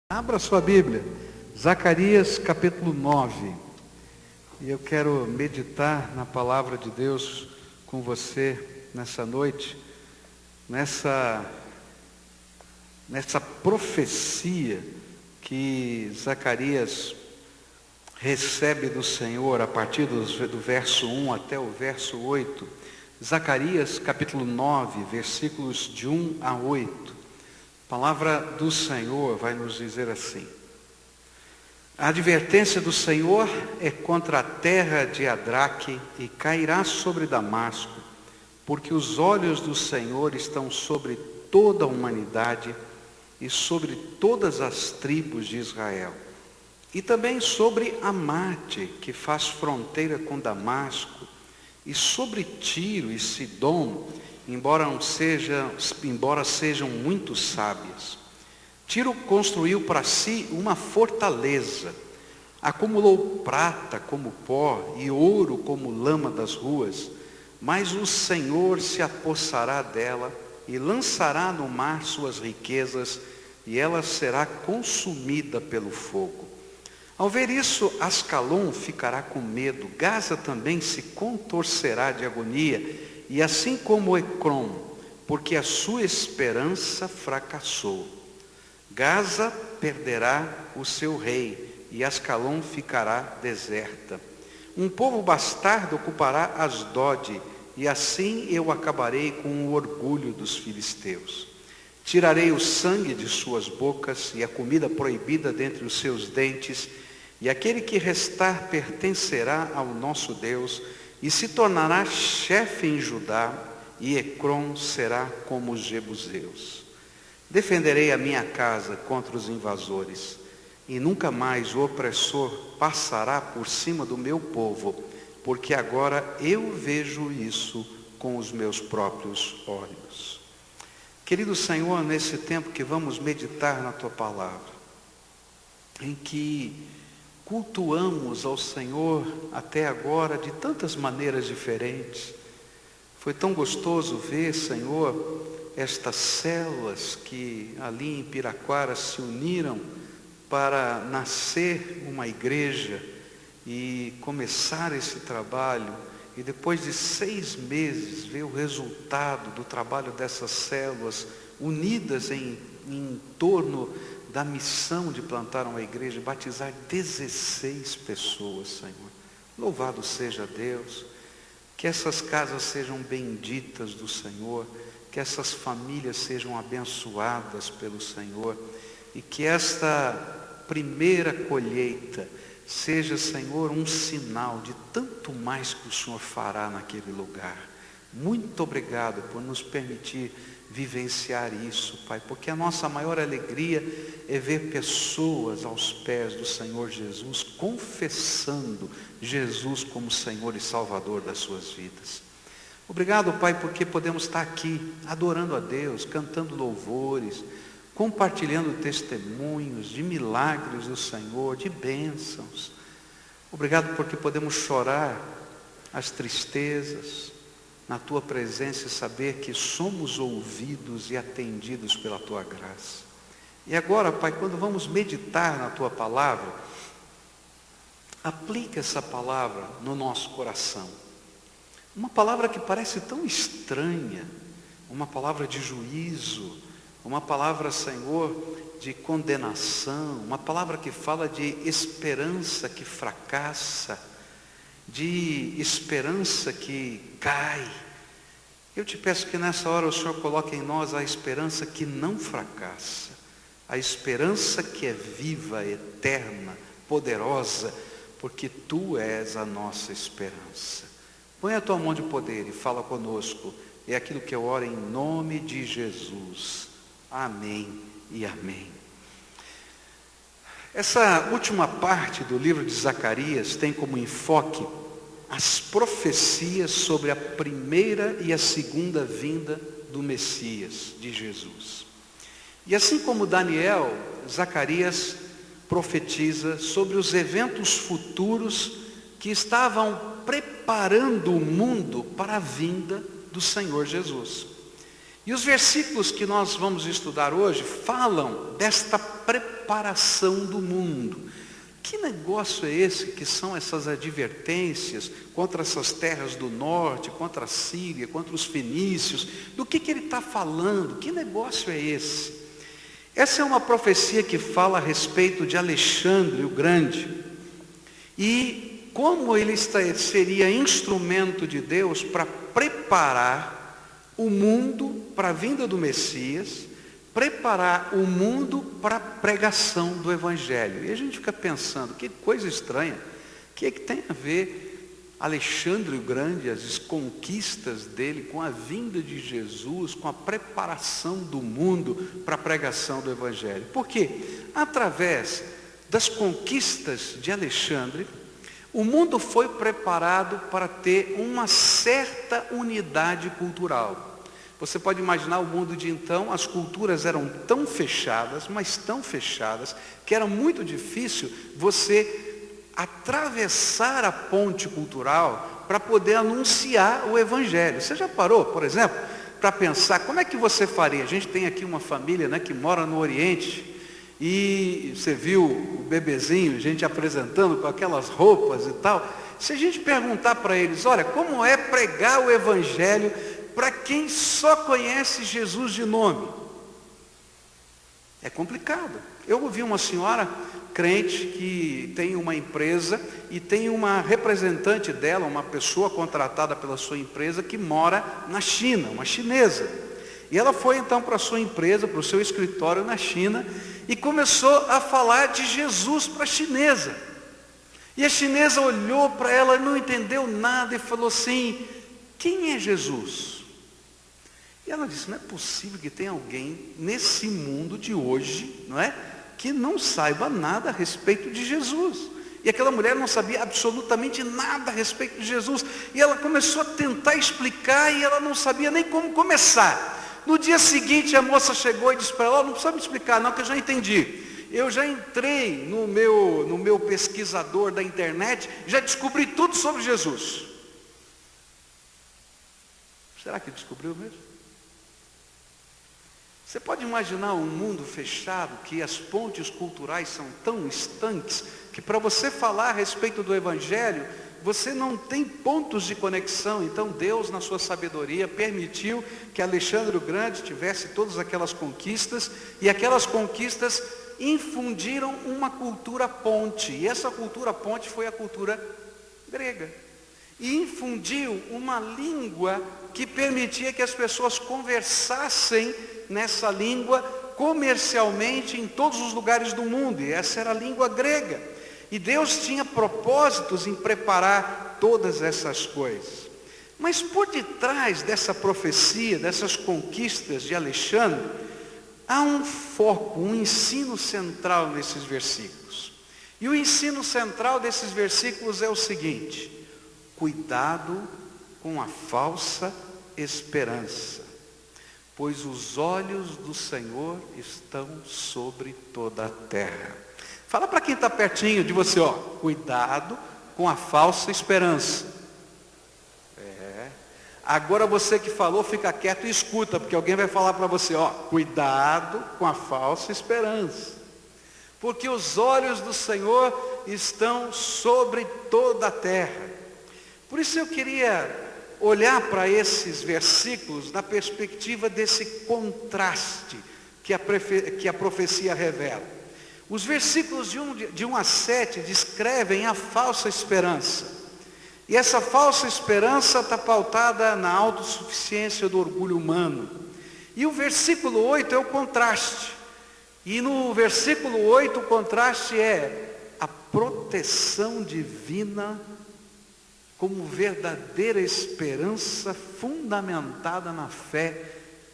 Abra sua Bíblia, Zacarias capítulo 9. E eu quero meditar na palavra de Deus com você nessa noite, nessa profecia que Zacarias recebe do Senhor a partir do verso 1 até o verso 8. Zacarias capítulo 9, versículos de 1 a 8. A palavra do Senhor vai nos dizer assim: a advertência do Senhor é contra a terra de Adraque e cairá sobre Damasco, porque os olhos do Senhor estão sobre toda a humanidade e sobre todas as tribos de Israel, e também sobre Amate, que faz fronteira com Damasco, e sobre Tiro e Sidom, embora sejam muito sábias. Tiro construiu para si uma fortaleza, acumulou prata como pó e ouro como lama das ruas, mas o Senhor se apossará dela e lançará no mar suas riquezas, e ela será consumida pelo fogo. Ao ver isso, Ascalon ficará com medo, Gaza também se contorcerá de agonia, e assim como Ecrom, porque a sua esperança fracassou. Gaza perderá o seu rei, e Ascalon ficará deserta. Um povo bastardo ocupará Asdod, e assim eu acabarei com o orgulho dos filisteus. Tirarei o sangue de suas bocas, e a comida proibida dentre os seus dentes, e aquele que restar pertencerá ao nosso Deus, e se tornará chefe em Judá, e Ecrom será como os jebuseus. Defenderei a minha casa contra os invasores, e nunca mais o opressor passará por cima do meu povo, porque agora eu vejo isso com os meus próprios olhos. Querido Senhor, nesse tempo que vamos meditar na Tua palavra, em que cultuamos ao Senhor até agora de tantas maneiras diferentes. Foi tão gostoso ver, Senhor, estas células que ali em Piraquara se uniram para nascer uma igreja e começar esse trabalho. E depois de 6 meses, ver o resultado do trabalho dessas células unidas em torno da missão de plantar uma igreja, batizar 16 pessoas, Senhor. Louvado seja Deus. Que essas casas sejam benditas do Senhor, que essas famílias sejam abençoadas pelo Senhor, e que esta primeira colheita seja, Senhor, um sinal de tanto mais que o Senhor fará naquele lugar. Muito obrigado por nos permitir vivenciar isso, Pai, porque a nossa maior alegria é ver pessoas aos pés do Senhor Jesus, confessando Jesus como Senhor e Salvador das suas vidas. Obrigado, Pai, porque podemos estar aqui adorando a Deus, cantando louvores, compartilhando testemunhos de milagres do Senhor, de bênçãos. Obrigado porque podemos chorar as tristezas na Tua presença e saber que somos ouvidos e atendidos pela Tua graça. E agora, Pai, quando vamos meditar na Tua palavra, aplica essa palavra no nosso coração. Uma palavra que parece tão estranha, uma palavra de juízo, uma palavra, Senhor, de condenação, uma palavra que fala de esperança que fracassa, de esperança que cai. Eu te peço que nessa hora o Senhor coloque em nós a esperança que não fracassa, a esperança que é viva, eterna, poderosa, porque Tu és a nossa esperança. Põe a Tua mão de poder e fala conosco. É aquilo que eu oro em nome de Jesus. Amém e amém. Essa última parte do livro de Zacarias tem como enfoque as profecias sobre a primeira e a segunda vinda do Messias, de Jesus. E assim como Daniel, Zacarias profetiza sobre os eventos futuros que estavam preparando o mundo para a vinda do Senhor Jesus. E os versículos que nós vamos estudar hoje falam desta preparação do mundo. Que negócio é esse que são essas advertências contra essas terras do norte, contra a Síria, contra os fenícios? Do que ele está falando? Que negócio é esse? Essa é uma profecia que fala a respeito de Alexandre o Grande. E como ele seria instrumento de Deus para preparar o mundo para a vinda do Messias, preparar o mundo para a pregação do Evangelho. E a gente fica pensando, que coisa estranha, o que tem a ver Alexandre o Grande, as conquistas dele com a vinda de Jesus, com a preparação do mundo para a pregação do Evangelho? Porque através das conquistas de Alexandre, o mundo foi preparado para ter uma certa unidade cultural. Você pode imaginar o mundo de então, as culturas eram tão fechadas, mas tão fechadas, que era muito difícil você atravessar a ponte cultural para poder anunciar o Evangelho. Você já parou, por exemplo, para pensar como é que você faria? A gente tem aqui uma família, né, que mora no Oriente, e você viu o bebezinho, a gente apresentando com aquelas roupas e tal. Se a gente perguntar para eles, olha, como é pregar o Evangelho para quem só conhece Jesus de nome? É complicado. Eu ouvi uma senhora crente que tem uma empresa e tem uma representante dela, uma pessoa contratada pela sua empresa que mora na China, uma chinesa. E ela foi então para a sua empresa, para o seu escritório na China e começou a falar de Jesus para a chinesa. E a chinesa olhou para ela, não entendeu nada e falou assim: quem é Jesus? E ela disse: não é possível que tenha alguém nesse mundo de hoje, não é, que não saiba nada a respeito de Jesus. E aquela mulher não sabia absolutamente nada a respeito de Jesus. E ela começou a tentar explicar e ela não sabia nem como começar. No dia seguinte a moça chegou e disse para ela: não precisa me explicar não, que eu já entendi. Eu já entrei no meu pesquisador da internet, já descobri tudo sobre Jesus. Será que descobriu mesmo? Você pode imaginar um mundo fechado, que as pontes culturais são tão estanques, que para você falar a respeito do Evangelho, você não tem pontos de conexão. Então Deus, na sua sabedoria, permitiu que Alexandre o Grande tivesse todas aquelas conquistas, e aquelas conquistas infundiram uma cultura ponte, e essa cultura ponte foi a cultura grega, e infundiu uma língua que permitia que as pessoas conversassem nessa língua comercialmente em todos os lugares do mundo, e essa era a língua grega. E Deus tinha propósitos em preparar todas essas coisas. Mas por detrás dessa profecia, dessas conquistas de Alexandre, há um foco, um ensino central nesses versículos. E o ensino central desses versículos é o seguinte: cuidado com a falsa esperança, pois os olhos do Senhor estão sobre toda a terra. Fala para quem está pertinho de você, ó, cuidado com a falsa esperança. Agora você que falou, fica quieto e escuta, porque alguém vai falar para você, ó, cuidado com a falsa esperança, porque os olhos do Senhor estão sobre toda a terra. Por isso eu queria olhar para esses versículos na perspectiva desse contraste que a profecia revela. Os versículos de 1 a 7 descrevem a falsa esperança. E essa falsa esperança está pautada na autossuficiência do orgulho humano. E o versículo 8 é o contraste. E no versículo 8 o contraste é a proteção divina como verdadeira esperança fundamentada na fé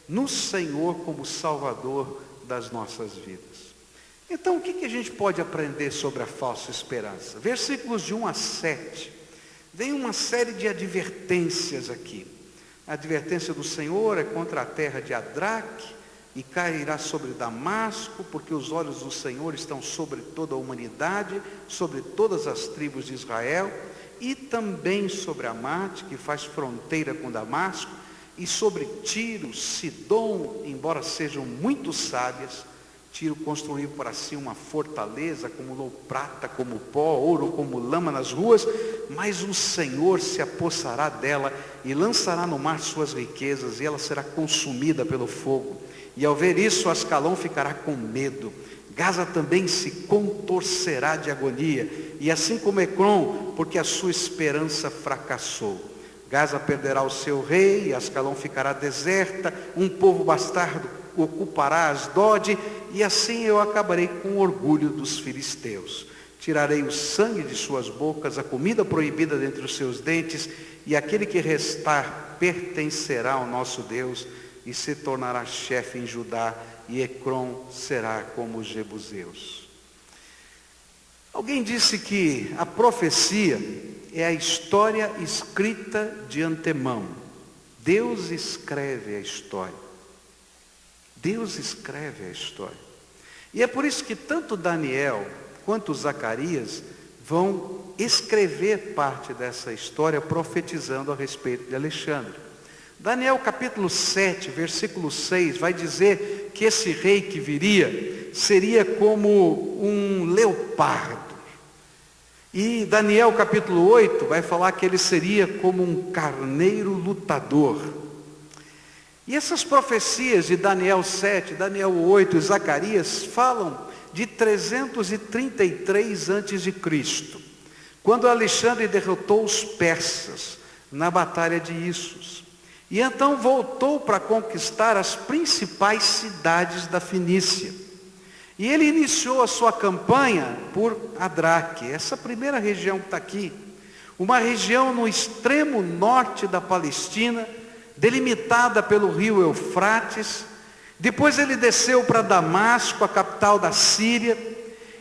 no Senhor como Salvador das nossas vidas. Então, o que a gente pode aprender sobre a falsa esperança? Versículos de 1 a 7, vem uma série de advertências aqui. A advertência do Senhor é contra a terra de Adraque, e cairá sobre Damasco, porque os olhos do Senhor estão sobre toda a humanidade, sobre todas as tribos de Israel, e também sobre Amate, que faz fronteira com Damasco, e sobre Tiro, Sidom, embora sejam muito sábias, Tiro construiu para si uma fortaleza, acumulou prata como pó, ouro como lama nas ruas, mas o Senhor se apossará dela e lançará no mar suas riquezas, e ela será consumida pelo fogo. E ao ver isso, Ascalon ficará com medo. Gaza também se contorcerá de agonia, e assim como Ecrom, porque a sua esperança fracassou. Gaza perderá o seu rei, e Ascalon ficará deserta, um povo bastardo ocupará Asdod, e assim eu acabarei com o orgulho dos filisteus. Tirarei o sangue de suas bocas, a comida proibida dentre os seus dentes, e aquele que restar pertencerá ao nosso Deus, e se tornará chefe em Judá, e Ecrom será como os jebuseus. Alguém disse que a profecia é a história escrita de antemão. Deus escreve a história. Deus escreve a história. E é por isso que tanto Daniel quanto Zacarias vão escrever parte dessa história profetizando a respeito de Alexandre. Daniel capítulo 7, versículo 6, vai dizer que esse rei que viria seria como um leopardo. E Daniel capítulo 8 vai falar que ele seria como um carneiro lutador. E essas profecias de Daniel 7, Daniel 8 e Zacarias falam de 333 a.C., quando Alexandre derrotou os persas na batalha de Issos. E então voltou para conquistar as principais cidades da Fenícia. E ele iniciou a sua campanha por Adraque, essa primeira região que está aqui, uma região no extremo norte da Palestina, delimitada pelo rio Eufrates. Depois ele desceu para Damasco, a capital da Síria,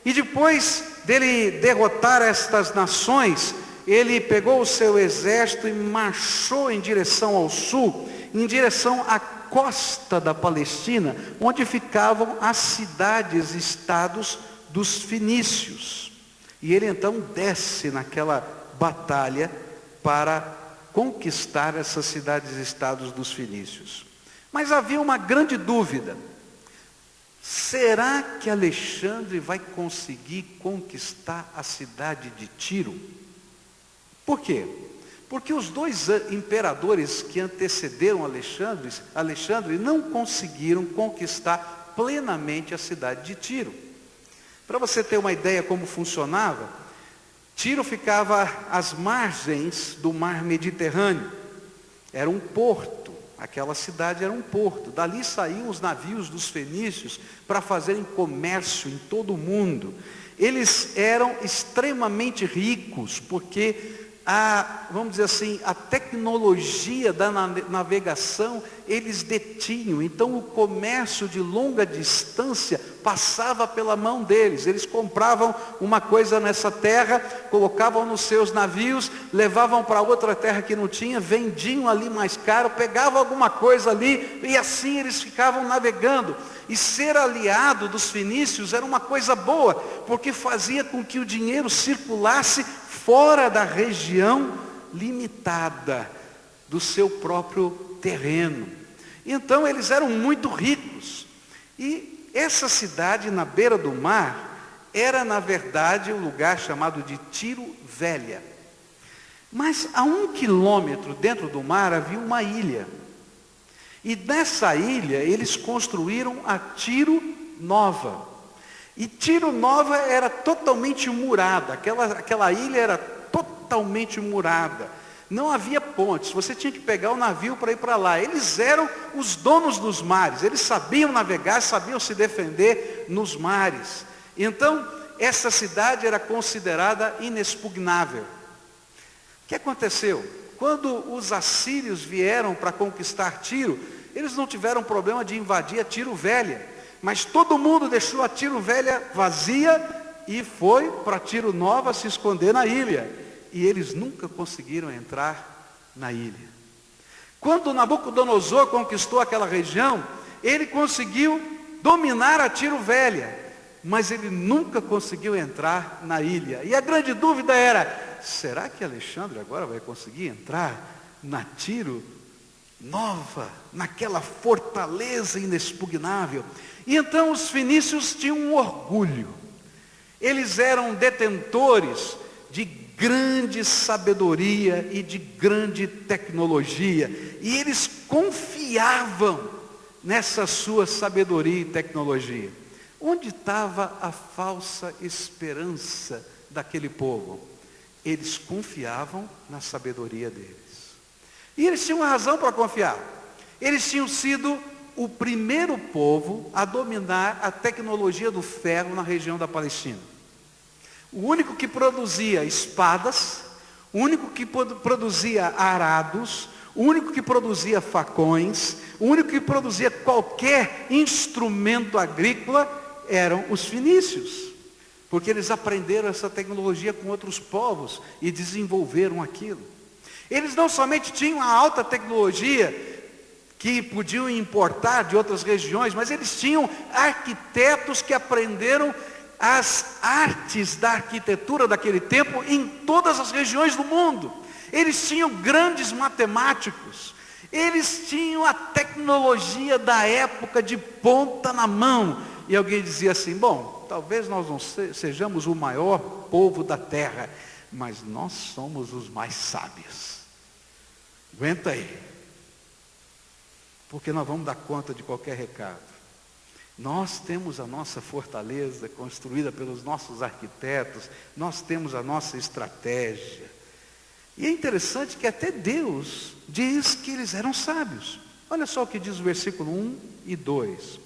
e depois dele derrotar estas nações, ele pegou o seu exército e marchou em direção ao sul, em direção à costa da Palestina, onde ficavam as cidades-estados dos fenícios. E ele então desce naquela batalha para conquistar essas cidades-estados dos fenícios. Mas havia uma grande dúvida: será que Alexandre vai conseguir conquistar a cidade de Tiro? Por quê? Porque os dois imperadores que antecederam Alexandre não conseguiram conquistar plenamente a cidade de Tiro. Para você ter uma ideia como funcionava, Tiro ficava às margens do mar Mediterrâneo. Era um porto, aquela cidade era um porto. Dali saíam os navios dos fenícios para fazerem comércio em todo o mundo. Eles eram extremamente ricos, porque vamos dizer assim, a tecnologia da navegação eles detinham. Então o comércio de longa distância passava pela mão deles. Eles compravam uma coisa nessa terra, colocavam nos seus navios, levavam para outra terra que não tinha, vendiam ali mais caro, pegavam alguma coisa ali, e assim eles ficavam navegando. E ser aliado dos fenícios era uma coisa boa, porque fazia com que o dinheiro circulasse fora da região limitada do seu próprio terreno. Então eles eram muito ricos. E essa cidade na beira do mar era na verdade um lugar chamado de Tiro Velha. Mas a 1 quilômetro dentro do mar havia uma ilha. E nessa ilha eles construíram a Tiro Nova. E Tiro Nova era totalmente murada, aquela ilha era totalmente murada. Não havia pontes, você tinha que pegar o navio para ir para lá. Eles eram os donos dos mares, eles sabiam navegar, sabiam se defender nos mares. Então, essa cidade era considerada inexpugnável. O que aconteceu? Quando os assírios vieram para conquistar Tiro, eles não tiveram problema de invadir a Tiro Velha. Mas todo mundo deixou a Tiro Velha vazia e foi para Tiro Nova se esconder na ilha. E eles nunca conseguiram entrar na ilha. Quando Nabucodonosor conquistou aquela região, ele conseguiu dominar a Tiro Velha, mas ele nunca conseguiu entrar na ilha. E a grande dúvida era: será que Alexandre agora vai conseguir entrar na Tiro Nova, naquela fortaleza inexpugnável? E então os fenícios tinham um orgulho. Eles eram detentores de grande sabedoria e de grande tecnologia. E eles confiavam nessa sua sabedoria e tecnologia. Onde estava a falsa esperança daquele povo? Eles confiavam na sabedoria deles. E eles tinham razão para confiar. Eles tinham sido o primeiro povo a dominar a tecnologia do ferro na região da Palestina. O único que produzia espadas, o único que produzia arados, o único que produzia facões, o único que produzia qualquer instrumento agrícola eram os fenícios. Porque eles aprenderam essa tecnologia com outros povos e desenvolveram aquilo. Eles não somente tinham a alta tecnologia que podiam importar de outras regiões, mas eles tinham arquitetos que aprenderam as artes da arquitetura daquele tempo em todas as regiões do mundo. Eles tinham grandes matemáticos, eles tinham a tecnologia da época de ponta na mão. E alguém dizia assim, bom, talvez nós não sejamos o maior povo da terra, mas nós somos os mais sábios. Aguenta aí, porque nós vamos dar conta de qualquer recado. Nós temos a nossa fortaleza construída pelos nossos arquitetos, nós temos a nossa estratégia. E é interessante que até Deus diz que eles eram sábios. Olha só o que diz o versículo 1 e 2.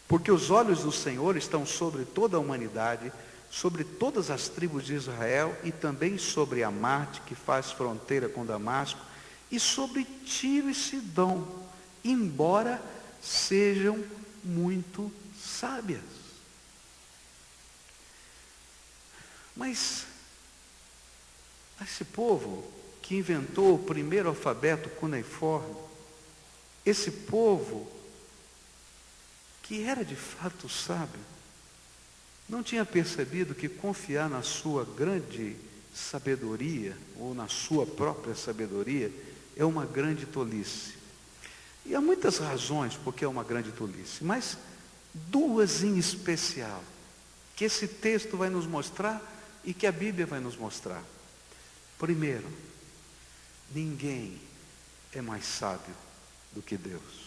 Porque os olhos do Senhor estão sobre toda a humanidade, sobre todas as tribos de Israel e também sobre Amate, que faz fronteira com Damasco, e sobre Tiro e Sidom, embora sejam muito sábias. Mas esse povo que inventou o primeiro alfabeto cuneiforme, esse povo que era de fato sábio, não tinha percebido que confiar na sua grande sabedoria, ou na sua própria sabedoria, é uma grande tolice. E há muitas razões porque é uma grande tolice, mas duas em especial, que esse texto vai nos mostrar e que a Bíblia vai nos mostrar. Primeiro, ninguém é mais sábio do que Deus.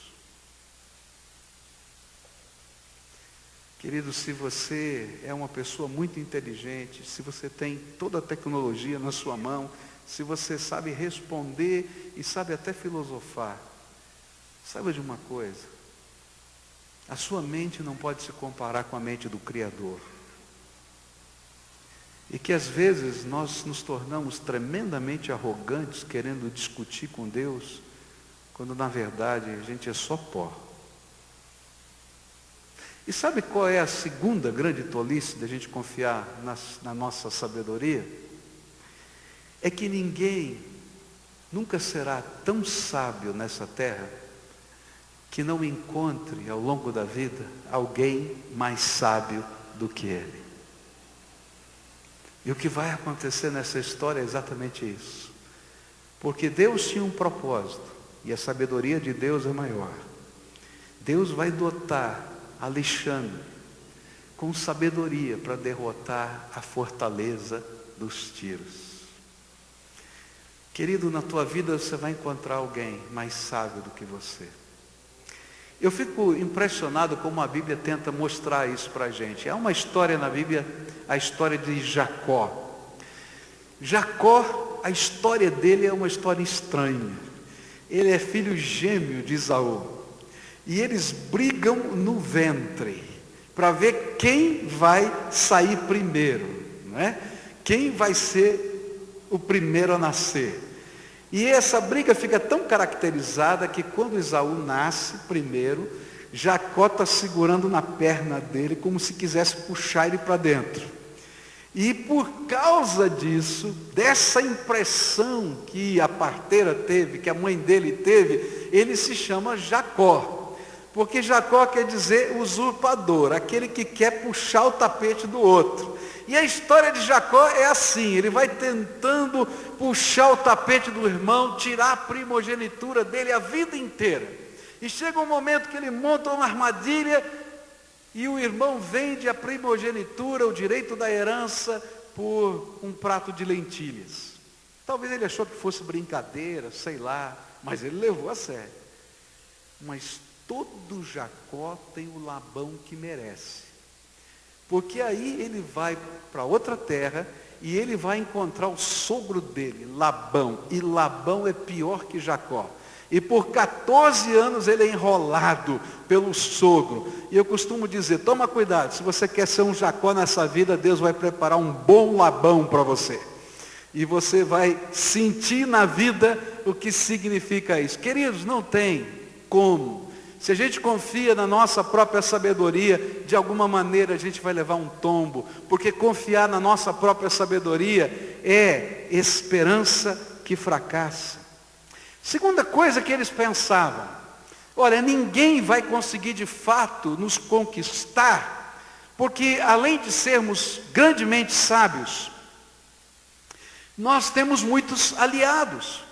Querido, se você é uma pessoa muito inteligente, se você tem toda a tecnologia na sua mão, se você sabe responder e sabe até filosofar, saiba de uma coisa, a sua mente não pode se comparar com a mente do Criador. E que às vezes nós nos tornamos tremendamente arrogantes, querendo discutir com Deus, quando na verdade a gente é só pó. E sabe qual é a segunda grande tolice da gente confiar na nossa sabedoria? É que ninguém nunca será tão sábio nessa terra que não encontre ao longo da vida alguém mais sábio do que ele. E o que vai acontecer nessa história é exatamente isso. Porque Deus tinha um propósito, e a sabedoria de Deus é maior. Deus vai dotar Alexandre com sabedoria para derrotar a fortaleza dos tiros. Querido, na tua vida você vai encontrar alguém mais sábio do que você. Eu fico impressionado como a Bíblia tenta mostrar isso para a gente. Há uma história na Bíblia, a história de Jacó. Jacó, a história dele é uma história estranha. Ele é filho gêmeo de Esaú. E eles brigam no ventre para ver quem vai sair primeiro, não é? Quem vai ser o primeiro a nascer. E essa briga fica tão caracterizada que quando Esaú nasce primeiro, Jacó está segurando na perna dele como se quisesse puxar ele para dentro. E por causa disso, dessa impressão que a parteira teve, que a mãe dele teve, ele se chama Jacó. Porque Jacó quer dizer usurpador, aquele que quer puxar o tapete do outro. E a história de Jacó é assim, ele vai tentando puxar o tapete do irmão, tirar a primogenitura dele a vida inteira. E chega um momento que ele monta uma armadilha E o irmão vende a primogenitura, o direito da herança, por um prato de lentilhas. Talvez ele achou que fosse brincadeira, sei lá, mas ele levou a sério. Mas todo Jacó tem o Labão que merece. Porque aí ele vai para outra terra e ele vai encontrar o sogro dele, Labão. E Labão é pior que Jacó. E por 14 anos ele é enrolado pelo sogro. E eu costumo dizer, toma cuidado, se você quer ser um Jacó nessa vida, Deus vai preparar um bom Labão para você. E você vai sentir na vida o que significa isso. Queridos, não tem como. Se a gente confia na nossa própria sabedoria, de alguma maneira a gente vai levar um tombo. Porque confiar na nossa própria sabedoria é esperança que fracassa. Segunda coisa que eles pensavam: olha, ninguém vai conseguir de fato nos conquistar, porque além de sermos grandemente sábios, nós temos muitos aliados.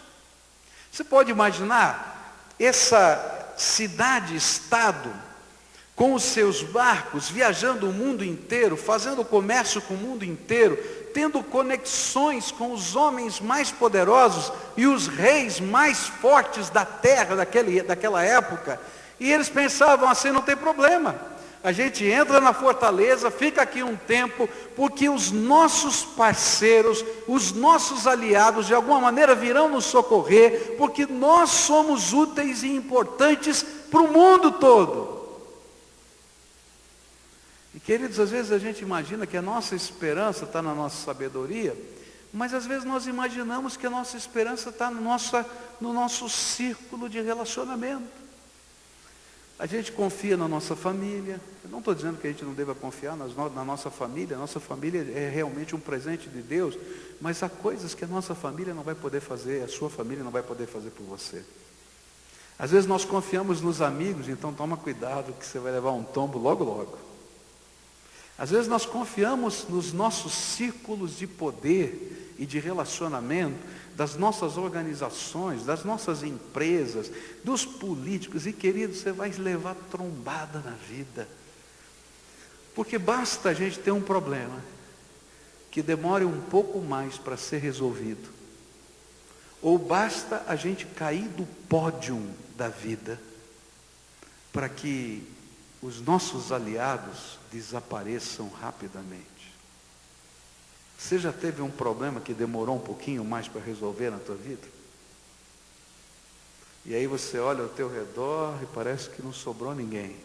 Você pode imaginar essa cidade-estado com os seus barcos, viajando o mundo inteiro, fazendo comércio com o mundo inteiro, tendo conexões com os homens mais poderosos e os reis mais fortes da terra daquela época. E eles pensavam assim: não tem problema, a gente entra na fortaleza, fica aqui um tempo, porque os nossos parceiros, os nossos aliados, de alguma maneira virão nos socorrer, porque nós somos úteis e importantes para o mundo todo. E queridos, às vezes a gente imagina que a nossa esperança está na nossa sabedoria, mas às vezes nós imaginamos que a nossa esperança está no nosso círculo de relacionamento. A gente confia na nossa família. Eu não estou dizendo que a gente não deva confiar na nossa família. A nossa família é realmente um presente de Deus, mas há coisas que a nossa família não vai poder fazer, a sua família não vai poder fazer por você. Às vezes nós confiamos nos amigos, então toma cuidado que você vai levar um tombo logo logo. Às vezes nós confiamos nos nossos círculos de poder e de relacionamento, das nossas organizações, das nossas empresas, dos políticos, e querido, você vai levar trombada na vida. Porque basta a gente ter um problema que demore um pouco mais para ser resolvido, ou basta a gente cair do pódio da vida, para que os nossos aliados desapareçam rapidamente. Você já teve um problema que demorou um pouquinho mais para resolver na tua vida? E aí você olha ao teu redor e parece que não sobrou ninguém.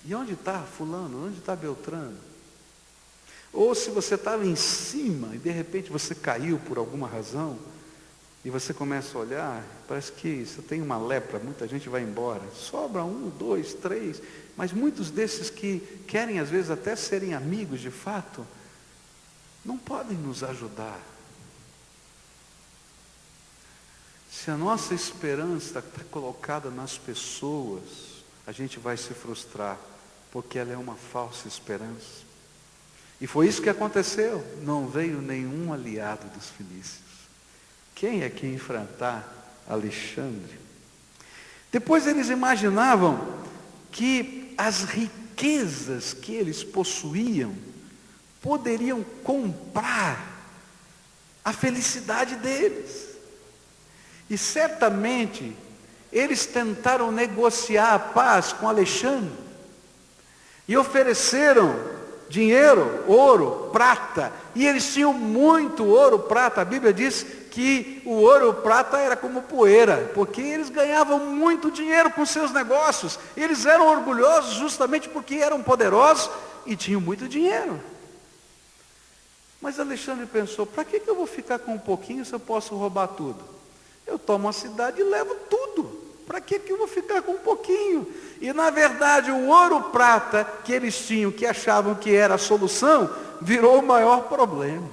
E onde está fulano? Onde está Beltrano? Ou se você estava em cima e de repente você caiu por alguma razão, e você começa a olhar, parece que você tem uma lepra, muita gente vai embora. Sobra 1, 2, 3, mas muitos desses que querem às vezes até serem amigos de fato, não podem nos ajudar. Se a nossa esperança está colocada nas pessoas, a gente vai se frustrar, porque ela é uma falsa esperança. E foi isso que aconteceu. Não veio nenhum aliado dos filícios. Quem é que ia enfrentar Alexandre? Depois eles imaginavam que as riquezas que eles possuíam poderiam comprar a felicidade deles. E certamente eles tentaram negociar a paz com Alexandre e ofereceram dinheiro, ouro, prata, e eles tinham muito ouro, prata. A Bíblia diz que o ouro e o prata era como poeira, porque eles ganhavam muito dinheiro com seus negócios. Eles eram orgulhosos justamente porque eram poderosos e tinham muito dinheiro. Mas Alexandre pensou: para que eu vou ficar com um pouquinho se eu posso roubar tudo? Eu tomo a cidade e levo tudo. Para que eu vou ficar com um pouquinho? E na verdade o ouro prata que eles tinham, que achavam que era a solução, virou o maior problema.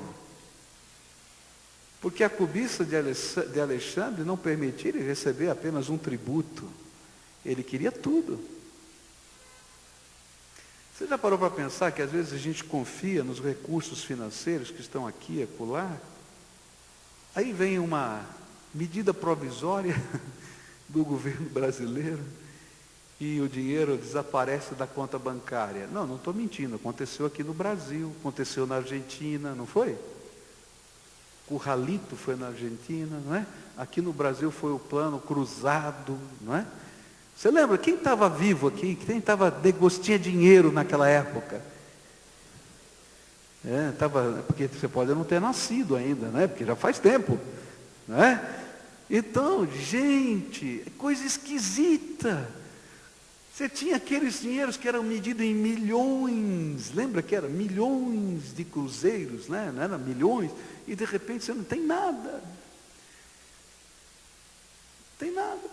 Porque a cobiça de Alexandre não permitia ele receber apenas um tributo. Ele queria tudo. Você já parou para pensar que às vezes a gente confia nos recursos financeiros que estão aqui e acolá? Aí vem uma medida provisória do governo brasileiro e o dinheiro desaparece da conta bancária. Não estou mentindo, aconteceu aqui no Brasil, aconteceu na Argentina, não foi? O Ralito foi na Argentina, não é? Aqui no Brasil foi o plano cruzado, não é? Você lembra, quem estava vivo aqui, tinha dinheiro naquela época? Porque você pode não ter nascido ainda, né? Porque já faz tempo, não é? Então, gente, coisa esquisita. Você tinha aqueles dinheiros que eram medidos em milhões, lembra que era milhões de cruzeiros, né? Não era milhões, e de repente você não tem nada. Não tem nada.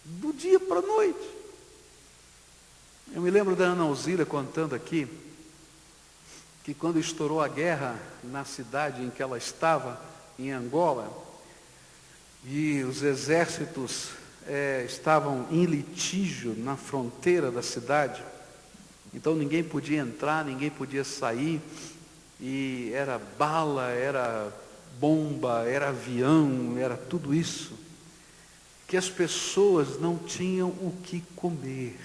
Do dia para a noite. Eu me lembro da Ana Alzira contando aqui, que quando estourou a guerra na cidade em que ela estava, em Angola, e os exércitos estavam em litígio na fronteira da cidade, então ninguém podia entrar, ninguém podia sair, e era bala, era bomba, era avião, era tudo isso, que as pessoas não tinham o que comer,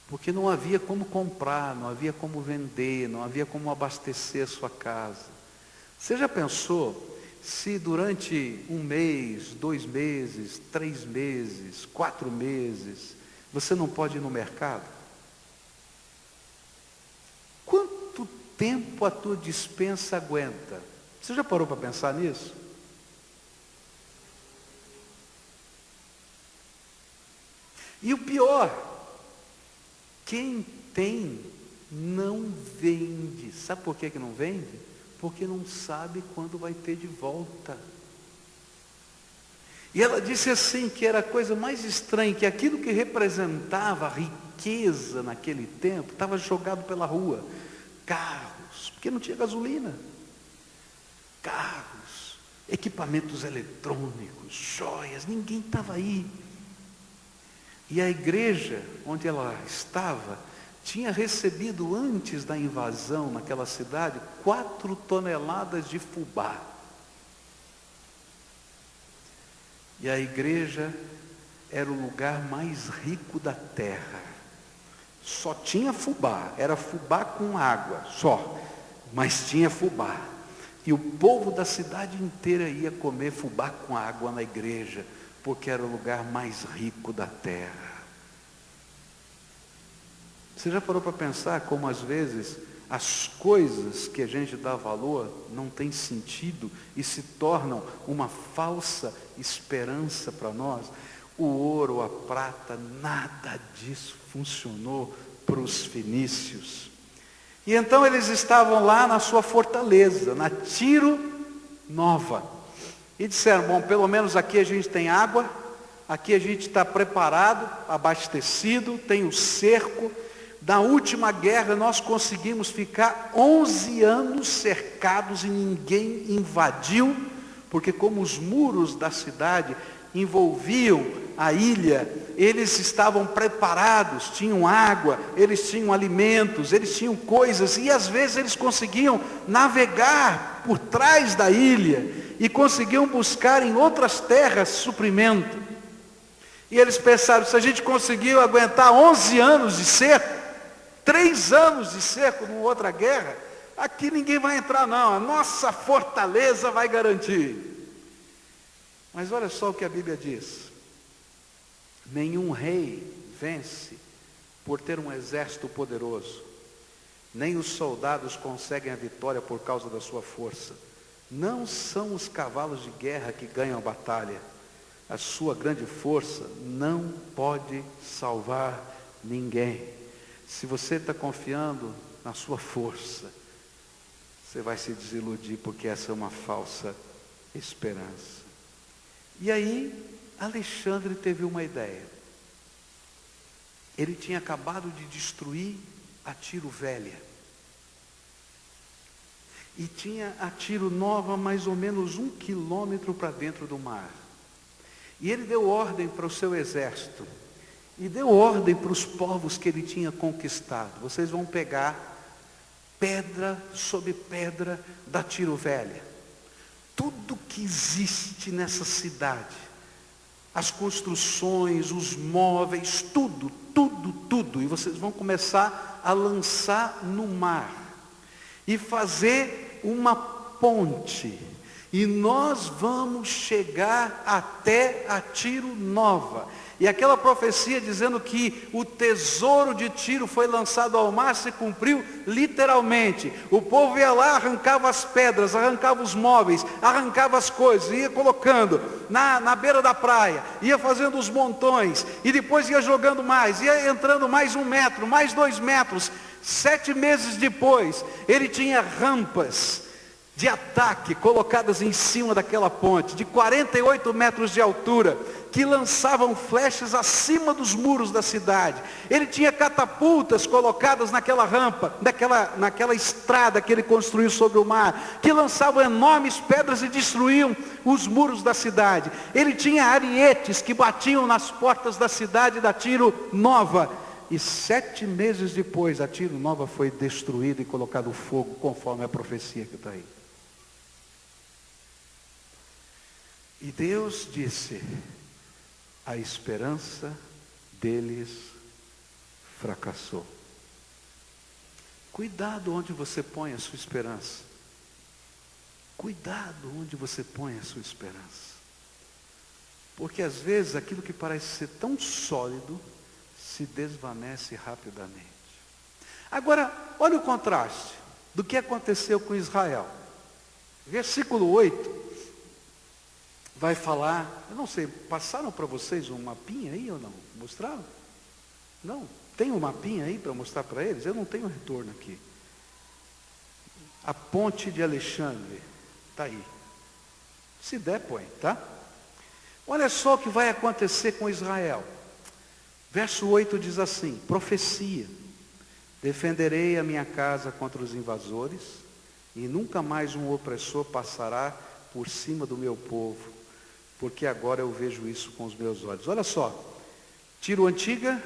porque não havia como comprar, não havia como vender, não havia como abastecer a sua casa. Você já pensou se durante 1 mês, 2 meses, 3 meses, 4 meses, você não pode ir no mercado? Quanto tempo a tua despensa aguenta? Você já parou para pensar nisso? E o pior, quem tem não vende. Sabe por que não vende? Porque não sabe quando vai ter de volta. E ela disse assim, que era a coisa mais estranha, que aquilo que representava a riqueza naquele tempo, estava jogado pela rua. Carros, porque não tinha gasolina. Carros, equipamentos eletrônicos, joias, ninguém estava aí. E a igreja onde ela estava, tinha recebido antes da invasão naquela cidade 4 toneladas de fubá. E a igreja era o lugar mais rico da terra. Só tinha fubá, era fubá com água, só. Mas tinha fubá. E o povo da cidade inteira ia comer fubá com água na igreja, porque era o lugar mais rico da terra. Você já parou para pensar como às vezes as coisas que a gente dá valor não têm sentido e se tornam uma falsa esperança para nós? O ouro, a prata, nada disso funcionou para os fenícios. E então eles estavam lá na sua fortaleza, na Tiro Nova. E disseram, bom, pelo menos aqui a gente tem água, aqui a gente está preparado, abastecido, tem o cerco. Da última guerra nós conseguimos ficar 11 anos cercados e ninguém invadiu, porque como os muros da cidade envolviam a ilha, eles estavam preparados, tinham água, eles tinham alimentos, eles tinham coisas, e às vezes eles conseguiam navegar por trás da ilha, e conseguiam buscar em outras terras suprimento. E eles pensaram, se a gente conseguiu aguentar 11 anos de cerco, 3 anos de cerco numa outra guerra, aqui ninguém vai entrar não, a nossa fortaleza vai garantir. Mas olha só o que a Bíblia diz: nenhum rei vence por ter um exército poderoso, nem os soldados conseguem a vitória por causa da sua força. Não são os cavalos de guerra que ganham a batalha, a sua grande força não pode salvar ninguém. Se você está confiando na sua força, você vai se desiludir, porque essa é uma falsa esperança. E aí, Alexandre teve uma ideia. Ele tinha acabado de destruir a Tiro Velha. E tinha a Tiro Nova mais ou menos 1 quilômetro para dentro do mar. E ele deu ordem para o seu exército. E deu ordem para os povos que ele tinha conquistado. Vocês vão pegar pedra sobre pedra da Tiro Velha. Tudo que existe nessa cidade, as construções, os móveis, tudo, tudo, tudo. E vocês vão começar a lançar no mar e fazer uma ponte. E nós vamos chegar até a Tiro Nova. E aquela profecia dizendo que o tesouro de Tiro foi lançado ao mar se cumpriu literalmente. O povo ia lá, arrancava as pedras, arrancava os móveis, arrancava as coisas, ia colocando na beira da praia, ia fazendo os montões, e depois ia jogando mais, ia entrando mais 1 metro, mais 2 metros. 7 meses depois, ele tinha rampas de ataque colocadas em cima daquela ponte, de 48 metros de altura, que lançavam flechas acima dos muros da cidade. Ele tinha catapultas colocadas naquela rampa, naquela estrada que ele construiu sobre o mar, que lançavam enormes pedras e destruíam os muros da cidade. Ele tinha arietes que batiam nas portas da cidade da Tiro Nova. E 7 meses depois, a Tiro Nova foi destruída e colocado fogo, conforme a profecia que está aí. E Deus disse: a esperança deles fracassou. Cuidado onde você põe a sua esperança. Cuidado onde você põe a sua esperança. Porque às vezes aquilo que parece ser tão sólido se desvanece rapidamente. Agora, olha o contraste do que aconteceu com Israel. Versículo 8. Vai falar, eu não sei, passaram para vocês um mapinha aí ou não? Mostraram? Não? Tem um mapinha aí para mostrar para eles? Eu não tenho retorno aqui. A ponte de Alexandre, está aí. Se der, põe, tá? Olha só o que vai acontecer com Israel. Verso 8 diz assim: profecia: defenderei a minha casa contra os invasores, e nunca mais um opressor passará por cima do meu povo, porque agora eu vejo isso com os meus olhos. Olha só, Tiro antiga,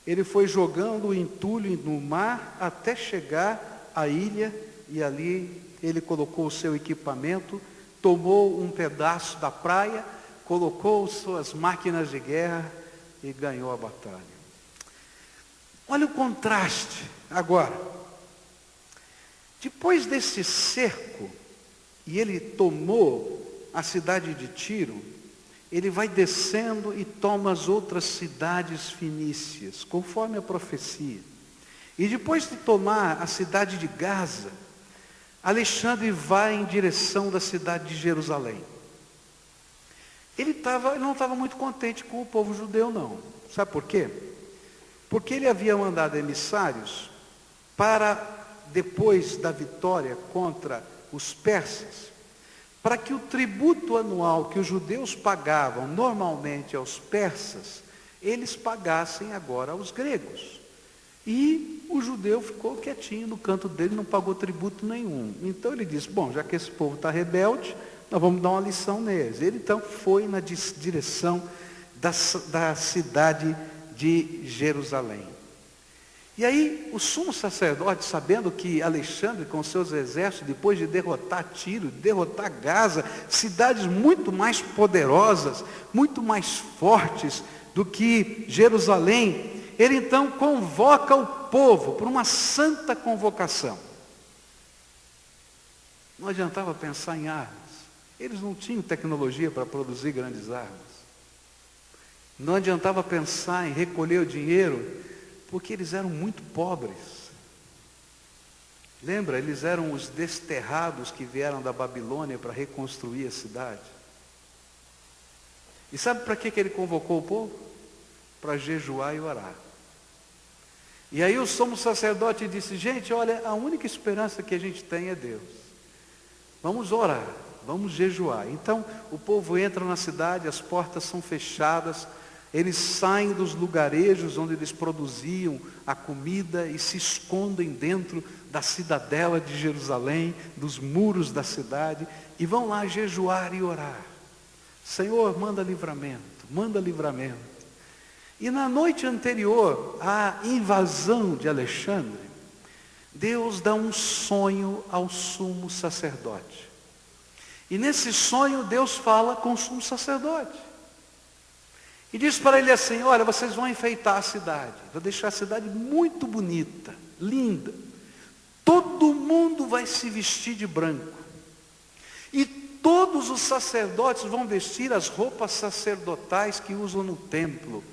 ele foi jogando o entulho no mar até chegar à ilha, e ali ele colocou o seu equipamento, tomou um pedaço da praia, colocou suas máquinas de guerra e ganhou a batalha. Olha o contraste agora. Depois desse cerco, e ele tomou a cidade de Tiro, ele vai descendo e toma as outras cidades fenícias, conforme a profecia. E depois de tomar a cidade de Gaza, Alexandre vai em direção da cidade de Jerusalém. Ele não estava muito contente com o povo judeu, não. Sabe por quê? Porque ele havia mandado emissários para, depois da vitória contra os persas, para que o tributo anual que os judeus pagavam normalmente aos persas, eles pagassem agora aos gregos. E o judeu ficou quietinho no canto dele, não pagou tributo nenhum. Então ele disse: bom, já que esse povo está rebelde, nós vamos dar uma lição neles. Ele então foi na direção da cidade de Jerusalém. E aí o sumo sacerdote, sabendo que Alexandre com seus exércitos, depois de derrotar Tiro, derrotar Gaza, cidades muito mais poderosas, muito mais fortes do que Jerusalém, ele então convoca o povo para uma santa convocação. Não adiantava pensar em armas. Eles não tinham tecnologia para produzir grandes armas. Não adiantava pensar em recolher o dinheiro, porque eles eram muito pobres. Lembra, eles eram os desterrados que vieram da Babilônia para reconstruir a cidade. E sabe para que ele convocou o povo? Para jejuar e orar. E aí o sumo sacerdote disse: gente, olha, a única esperança que a gente tem é Deus. Vamos orar, vamos jejuar. Então o povo entra na cidade, as portas são fechadas, eles saem dos lugarejos onde eles produziam a comida e se escondem dentro da cidadela de Jerusalém, dos muros da cidade, e vão lá jejuar e orar. Senhor, manda livramento, manda livramento. E na noite anterior à invasão de Alexandre, Deus dá um sonho ao sumo sacerdote. E nesse sonho Deus fala com o sumo sacerdote. E disse para ele assim: olha, vocês vão enfeitar a cidade, vou deixar a cidade muito bonita, linda. Todo mundo vai se vestir de branco. E todos os sacerdotes vão vestir as roupas sacerdotais que usam no templo.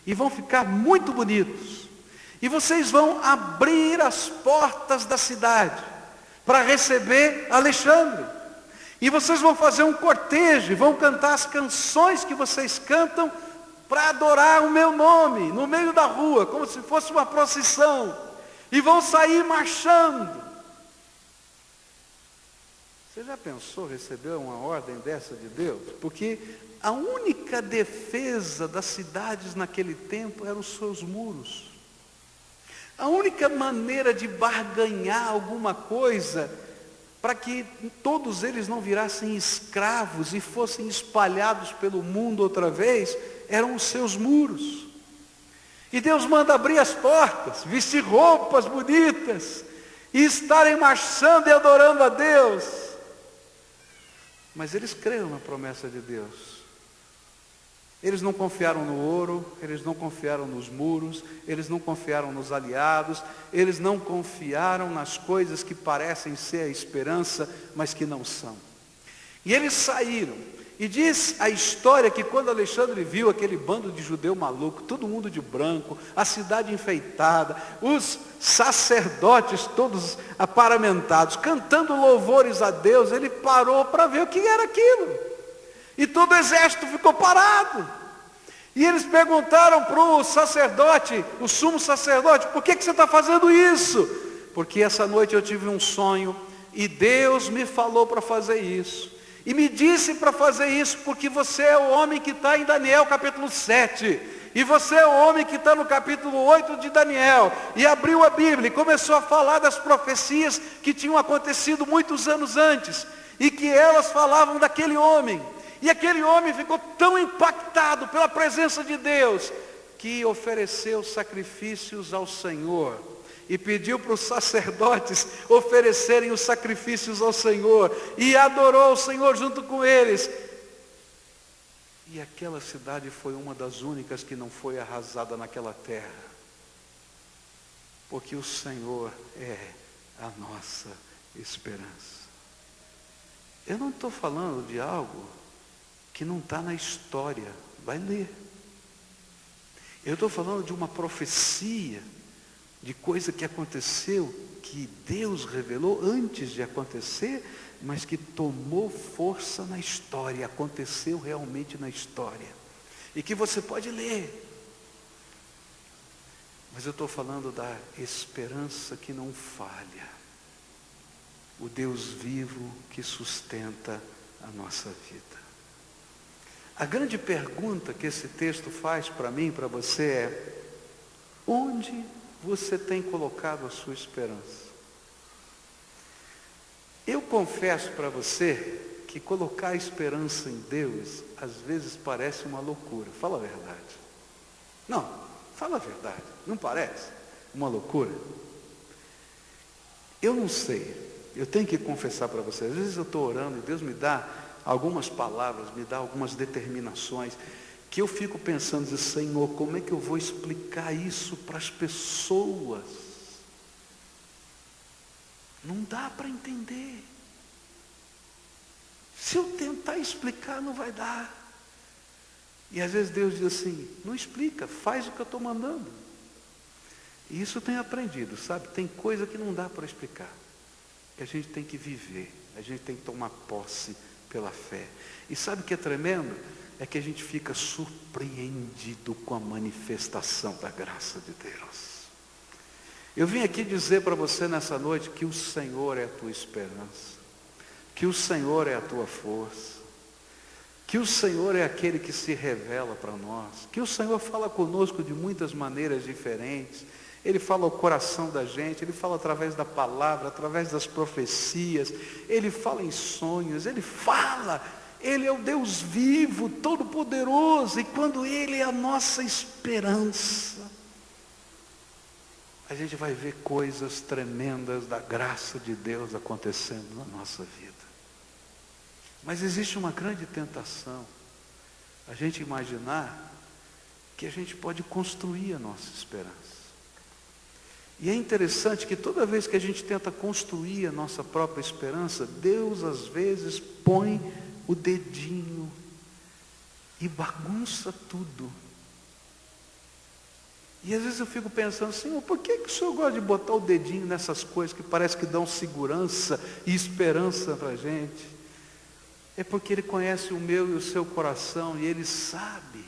E vão ficar muito bonitos. E vocês vão abrir as portas da cidade para receber Alexandre. E vocês vão fazer um cortejo, vão cantar as canções que vocês cantam para adorar o meu nome, no meio da rua, como se fosse uma procissão. E vão sair marchando. Você já pensou receber uma ordem dessa de Deus? Porque a única defesa das cidades naquele tempo eram os seus muros. A única maneira de barganhar alguma coisa para que todos eles não virassem escravos e fossem espalhados pelo mundo outra vez, eram os seus muros. E Deus manda abrir as portas, vestir roupas bonitas, e estarem marchando e adorando a Deus. Mas eles creram na promessa de Deus. Eles não confiaram no ouro, eles não confiaram nos muros, eles não confiaram nos aliados, eles não confiaram nas coisas que parecem ser a esperança, mas que não são. E eles saíram. E diz a história que quando Alexandre viu aquele bando de judeu maluco, todo mundo de branco, a cidade enfeitada, os sacerdotes todos aparamentados, cantando louvores a Deus, ele parou para ver o que era aquilo. E todo o exército ficou parado. E eles perguntaram para o sacerdote, o sumo sacerdote: por que você está fazendo isso? Porque essa noite eu tive um sonho e Deus me falou para fazer isso. E me disse para fazer isso porque você é o homem que está em Daniel capítulo 7. E você é o homem que está no capítulo 8 de Daniel. E abriu a Bíblia e começou a falar das profecias que tinham acontecido muitos anos antes. E que elas falavam daquele homem. E aquele homem ficou tão impactado pela presença de Deus, que ofereceu sacrifícios ao Senhor. E pediu para os sacerdotes oferecerem os sacrifícios ao Senhor. E adorou o Senhor junto com eles. E aquela cidade foi uma das únicas que não foi arrasada naquela terra. Porque o Senhor é a nossa esperança. Eu não estou falando de algo que não está na história. Vai ler. Eu estou falando de uma profecia, de coisa que aconteceu, que Deus revelou antes de acontecer, mas que tomou força na história, aconteceu realmente na história, e que você pode ler. Mas eu estou falando da esperança que não falha, o Deus vivo que sustenta a nossa vida. A grande pergunta que esse texto faz para mim e para você é: onde você tem colocado a sua esperança? Eu confesso para você que colocar a esperança em Deus às vezes parece uma loucura. Fala a verdade. Não, fala a verdade. Não parece uma loucura? Eu não sei. Eu tenho que confessar para você. Às vezes eu estou orando e Deus me dá algumas palavras, me dá algumas determinações, que eu fico pensando, Senhor, como é que eu vou explicar isso para as pessoas? Não dá para entender. Se eu tentar explicar, não vai dar. E às vezes Deus diz assim: não explica, faz o que eu estou mandando. E isso eu tenho aprendido, sabe? Tem coisa que não dá para explicar, que a gente tem que viver, a gente tem que tomar posse pela fé. E sabe o que é tremendo? É que a gente fica surpreendido com a manifestação da graça de Deus. Eu vim aqui dizer para você nessa noite que o Senhor é a tua esperança, que o Senhor é a tua força, que o Senhor é aquele que se revela para nós, que o Senhor fala conosco de muitas maneiras diferentes. Ele fala ao coração da gente, Ele fala através da palavra, através das profecias, Ele fala em sonhos, Ele fala. Ele é o Deus vivo, todo-poderoso, e quando Ele é a nossa esperança, a gente vai ver coisas tremendas da graça de Deus acontecendo na nossa vida. Mas existe uma grande tentação, a gente imaginar que a gente pode construir a nossa esperança. E é interessante que toda vez que a gente tenta construir a nossa própria esperança, Deus às vezes põe o dedinho e bagunça tudo. E às vezes eu fico pensando, Senhor, por que o Senhor gosta de botar o dedinho nessas coisas que parece que dão segurança e esperança para a gente? É porque Ele conhece o meu e o seu coração, e Ele sabe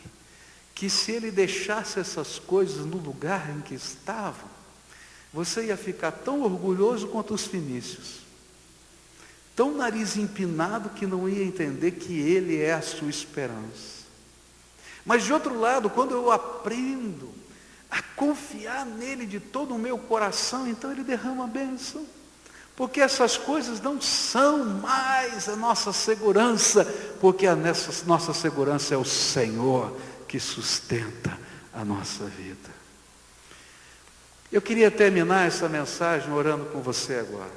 que se Ele deixasse essas coisas no lugar em que estavam, você ia ficar tão orgulhoso quanto os fenícios, tão nariz empinado que não ia entender que Ele é a sua esperança. Mas de outro lado, quando eu aprendo a confiar nele de todo o meu coração, então Ele derrama a bênção. Porque essas coisas não são mais a nossa segurança, porque a nossa segurança é o Senhor que sustenta a nossa vida. Eu queria terminar essa mensagem orando com você agora.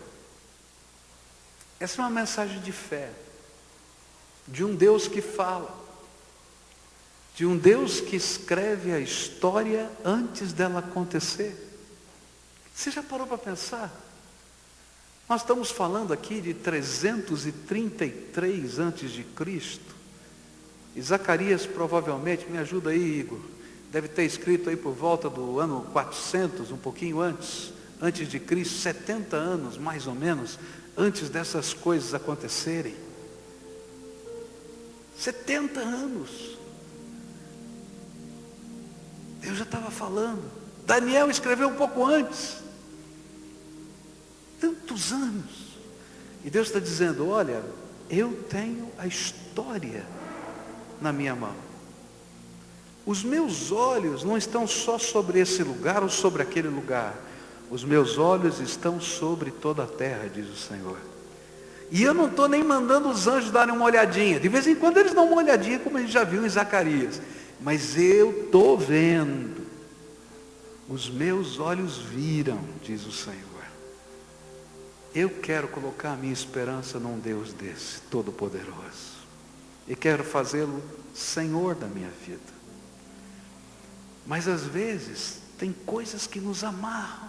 Essa é uma mensagem de fé, de um Deus que fala, de um Deus que escreve a história antes dela acontecer. Você já parou para pensar? Nós estamos falando aqui de 333 antes de Cristo. E Zacarias provavelmente, me ajuda aí, Igor, deve ter escrito aí por volta do ano 400, um pouquinho antes de Cristo, 70 anos mais ou menos, antes dessas coisas acontecerem. 70 anos. Deus já estava falando. Daniel escreveu um pouco antes. Tantos anos. E Deus está dizendo, olha, eu tenho a história na minha mão. Os meus olhos não estão só sobre esse lugar ou sobre aquele lugar. Os meus olhos estão sobre toda a terra, diz o Senhor. E eu não estou nem mandando os anjos darem uma olhadinha. De vez em quando eles dão uma olhadinha, como a gente já viu em Zacarias. Mas eu estou vendo. Os meus olhos viram, diz o Senhor. Eu quero colocar a minha esperança num Deus desse, todo-poderoso. E quero fazê-lo Senhor da minha vida. Mas às vezes tem coisas que nos amarram.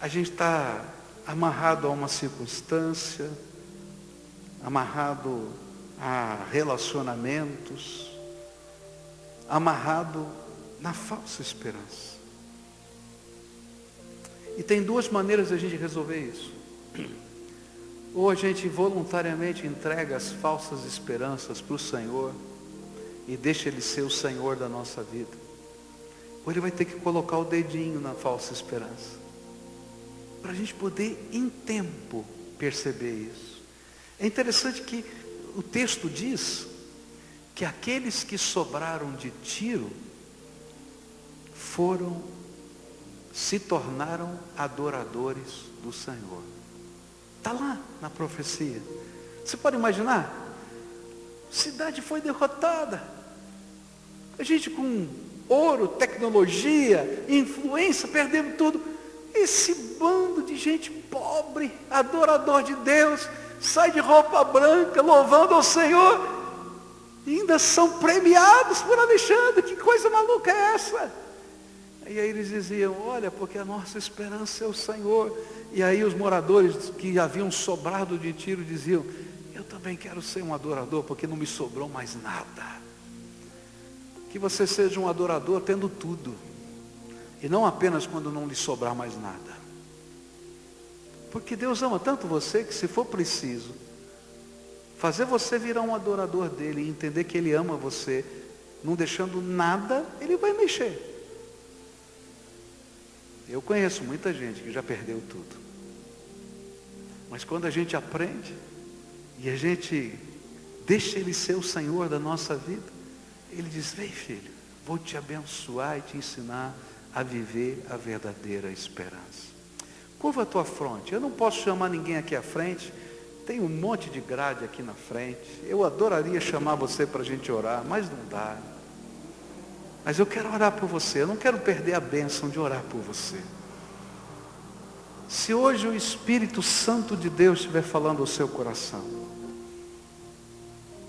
A gente está amarrado a uma circunstância, amarrado a relacionamentos, amarrado na falsa esperança. E tem duas maneiras de a gente resolver isso. Ou a gente voluntariamente entrega as falsas esperanças para o Senhor e deixa Ele ser o Senhor da nossa vida. Ou Ele vai ter que colocar o dedinho na falsa esperança, para a gente poder em tempo perceber isso. É interessante que o texto diz que aqueles que sobraram de Tiro se tornaram adoradores do Senhor. Está lá na profecia. Você pode imaginar? A cidade foi derrotada. A gente com ouro, tecnologia, influência, perdemos tudo. Esse bando de gente pobre, adorador de Deus, sai de roupa branca, louvando ao Senhor, e ainda são premiados por Alexandre. Que coisa maluca é essa? E aí eles diziam, olha, porque a nossa esperança é o Senhor. E aí os moradores que haviam sobrado de Tiro diziam, eu também quero ser um adorador, porque não me sobrou mais nada. Que você seja um adorador tendo tudo, e não apenas quando não lhe sobrar mais nada. Porque Deus ama tanto você, que se for preciso fazer você virar um adorador dele, e entender que Ele ama você, não deixando nada, Ele vai mexer. Eu conheço muita gente que já perdeu tudo. Mas quando a gente aprende, e a gente deixa Ele ser o Senhor da nossa vida, Ele diz, vem filho, vou te abençoar e te ensinar a viver a verdadeira esperança. Curva a tua fronte. Eu não posso chamar ninguém aqui à frente. Tem um monte de grade aqui na frente. Eu adoraria chamar você para a gente orar, mas não dá. Mas eu quero orar por você. Eu não quero perder a bênção de orar por você. Se hoje o Espírito Santo de Deus estiver falando ao seu coração,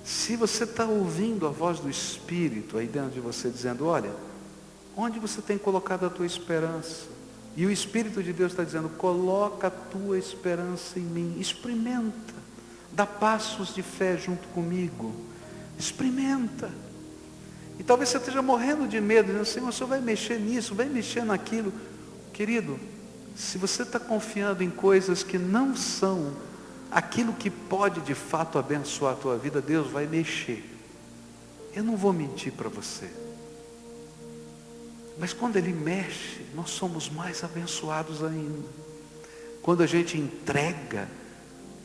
Se você está ouvindo a voz do Espírito aí dentro de você dizendo, olha, onde você tem colocado a tua esperança? E o Espírito de Deus está dizendo, coloca a tua esperança em mim, experimenta, dá passos de fé junto comigo, experimenta. E talvez você esteja morrendo de medo, dizendo, Senhor, o Senhor vai mexer nisso, vai mexer naquilo. Querido, se você está confiando em coisas que não são aquilo que pode de fato abençoar a tua vida, Deus vai mexer. Eu não vou mentir para você. Mas quando Ele mexe, nós somos mais abençoados ainda. Quando a gente entrega,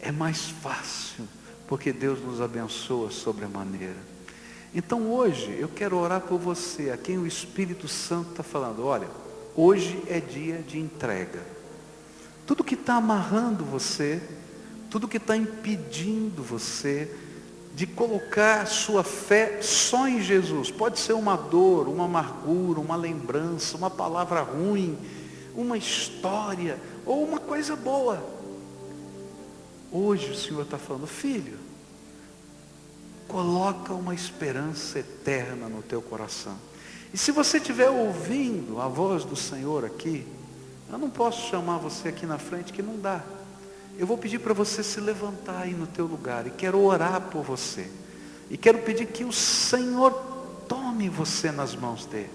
é mais fácil, porque Deus nos abençoa sobremaneira. Então hoje eu quero orar por você, a quem o Espírito Santo está falando, olha, hoje é dia de entrega. Tudo que está amarrando você, tudo que está impedindo você de colocar a sua fé só em Jesus, pode ser uma dor, uma amargura, uma lembrança, uma palavra ruim, uma história, ou uma coisa boa. Hoje o Senhor está falando, filho, coloca uma esperança eterna no teu coração. E se você estiver ouvindo a voz do Senhor aqui, eu não posso chamar você aqui na frente, que não dá. Eu vou pedir para você se levantar aí no teu lugar, e quero orar por você. E quero pedir que o Senhor tome você nas mãos dele.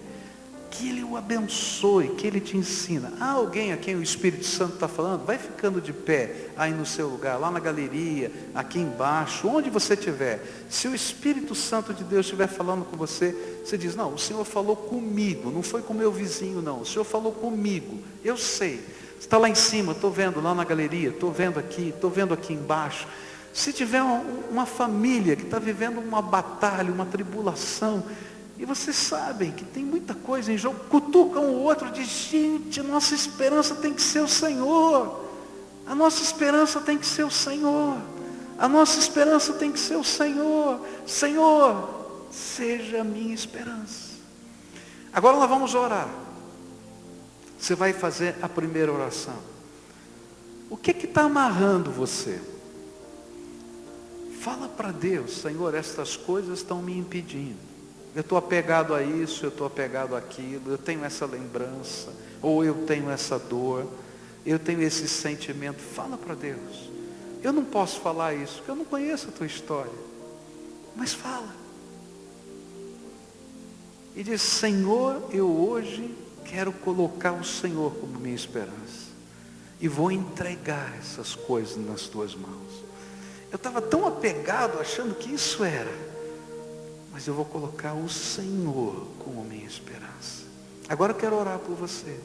Que Ele o abençoe, que Ele te ensina. Há alguém a quem o Espírito Santo está falando? Vai ficando de pé aí no seu lugar, lá na galeria, aqui embaixo, onde você estiver. Se o Espírito Santo de Deus estiver falando com você, você diz, não, o Senhor falou comigo, não foi com o meu vizinho não, o Senhor falou comigo, eu sei. Você está lá em cima, estou vendo lá na galeria, estou vendo aqui embaixo. Se tiver uma família que está vivendo uma batalha, uma tribulação, e vocês sabem que tem muita coisa em jogo, cutucam o outro, diz, gente, nossa esperança tem que ser o Senhor. A nossa esperança tem que ser o Senhor. A nossa esperança tem que ser o Senhor. Senhor, seja a minha esperança. Agora nós vamos orar. Você vai fazer a primeira oração. O que está amarrando você? Fala para Deus, Senhor, estas coisas estão me impedindo. Eu estou apegado a isso, eu estou apegado àquilo, eu tenho essa lembrança, ou eu tenho essa dor, eu tenho esse sentimento. Fala para Deus. Eu não posso falar isso, porque eu não conheço a tua história. Mas fala. E diz, Senhor, eu hoje quero colocar o Senhor como minha esperança. E vou entregar essas coisas nas tuas mãos. Eu estava tão apegado, achando que isso era. Mas eu vou colocar o Senhor como minha esperança. Agora eu quero orar por você.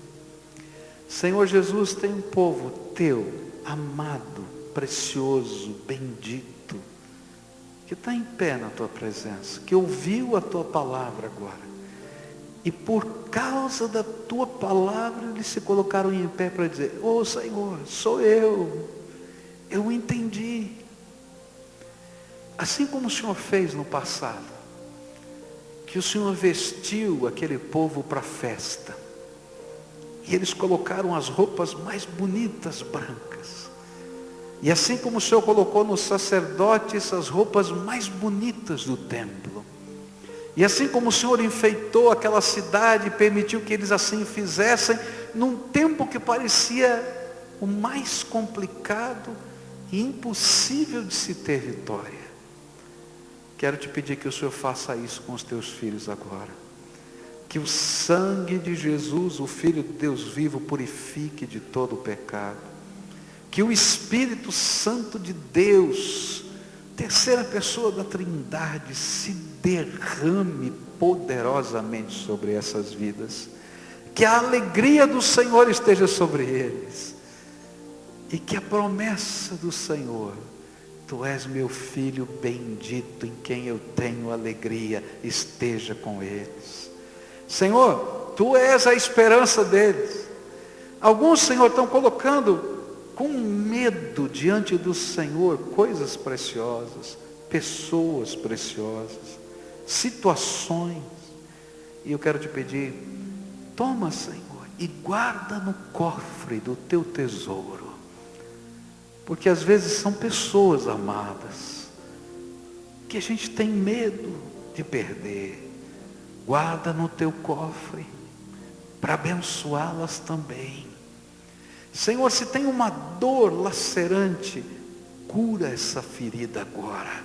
Senhor Jesus, tem um povo teu, amado, precioso, bendito, que está em pé na tua presença, que ouviu a tua palavra agora. E por causa da tua palavra, eles se colocaram em pé para dizer, ô Senhor, sou eu entendi. Assim como o Senhor fez no passado, que o Senhor vestiu aquele povo para a festa, e eles colocaram as roupas mais bonitas, brancas, e assim como o Senhor colocou nos sacerdotes as roupas mais bonitas do templo, e assim como o Senhor enfeitou aquela cidade e permitiu que eles assim fizessem, num tempo que parecia o mais complicado e impossível de se ter vitória. Quero te pedir que o Senhor faça isso com os teus filhos agora. Que o sangue de Jesus, o Filho de Deus vivo, purifique de todo o pecado. Que o Espírito Santo de Deus, terceira pessoa da Trindade, se derrame poderosamente sobre essas vidas. Que a alegria do Senhor esteja sobre eles. E que a promessa do Senhor, tu és meu filho bendito, em quem eu tenho alegria, esteja com eles. Senhor, tu és a esperança deles. Alguns, Senhor, estão colocando com medo diante do Senhor coisas preciosas, pessoas preciosas, situações. E eu quero te pedir, toma, Senhor, e guarda no cofre do teu tesouro. Porque às vezes são pessoas amadas, que a gente tem medo de perder, guarda no teu cofre, para abençoá-las também. Senhor, se tem uma dor lacerante, cura essa ferida agora,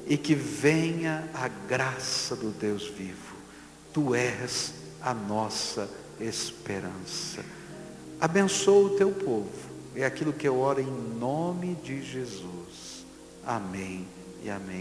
e que venha a graça do Deus vivo. Tu és a nossa esperança. Abençoa o teu povo, é aquilo que eu oro em nome de Jesus. Amém e amém.